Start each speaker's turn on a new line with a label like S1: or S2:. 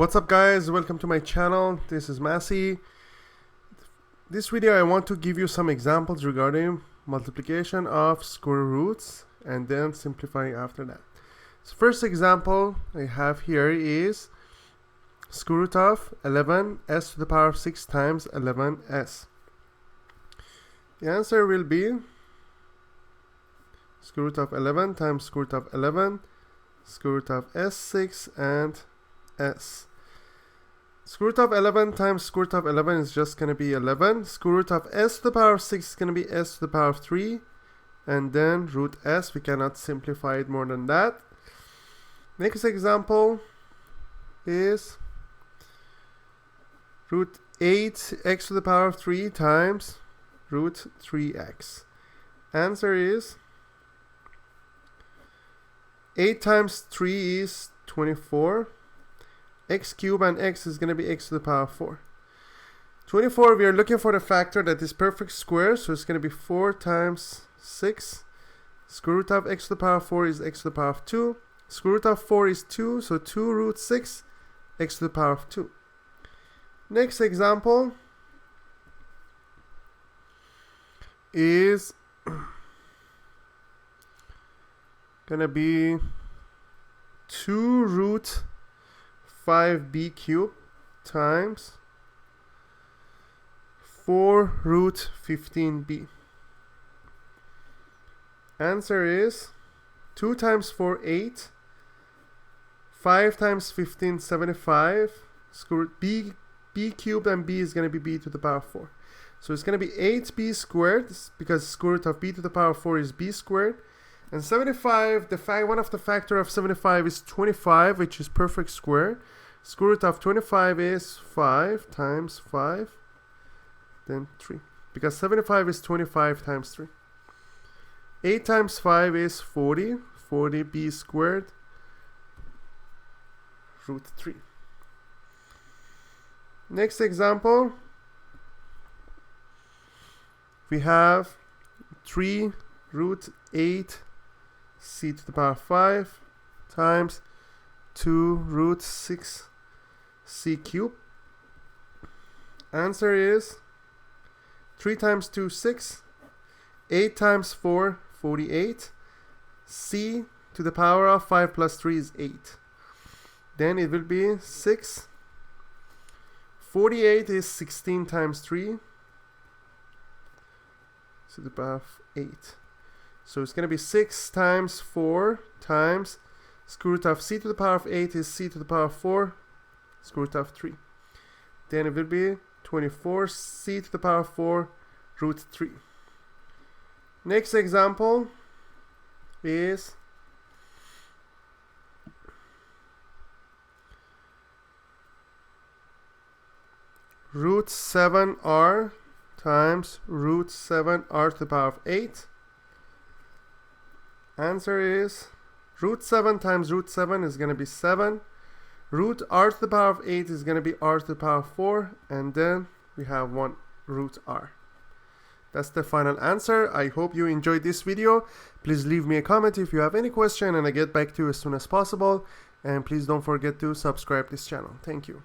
S1: What's up guys, welcome to my channel. This is Massey. This video I want to give you some examples regarding multiplication of square roots and then simplifying after that. So first example I have here is square root of 11 s to the power of 6 times 11s. The answer will be square root of 11 times square root of 11, square root of s6 and s. Square root of 11 times square root of 11 is just going to be 11. Square root of s to the power of 6 is going to be s to the power of 3. And then root s, we cannot simplify it more than that. Next example is root 8x to the power of 3 times root 3x. Answer is 8 times 3 is 24. X cubed and x is going to be x to the power of 4. 24, we are looking for the factor that is perfect square, so it's going to be 4 times 6. Square root of x to the power of 4 is x to the power of 2. Square root of 4 is 2, so 2 root 6, x to the power of 2. Next example is going to be 2 root 5b cubed times 4 root 15b. Answer is 2 times 4, 8. 5 times 15, 75. Square root b cubed and b is going to be b to the power of 4. So it's going to be 8b squared, because square root of b to the power of 4 is b squared. And 75, one of the factor of 75 is 25, which is perfect square. Square root of 25 is 5 times 5, then 3. Because 75 is 25 times 3. 8 times 5 is 40. 40b squared, root 3. Next example, we have 3 root 8 c to the power of 5 times 2 root 6 c cubed. Answer is 3 times 2, 6. 8 times 4, 48. C to the power of 5 plus 3 is 8. Then it will be 6. 48 is 16 times 3 to the power of 8. So it's going to be 6 times 4 times square root of c to the power of 8 is c to the power of 4, square root of 3. Then it will be 24 c to the power of 4 root 3. Next example is root 7r times root 7r to the power of 8. Answer is root 7 times root 7 is going to be 7. Root r to the power of 8 is going to be r to the power of 4. And then we have 1 root r. That's the final answer. I hope you enjoyed this video. Please leave me a comment if you have any question and I'll get back to you as soon as possible. And please don't forget to subscribe to this channel. Thank you.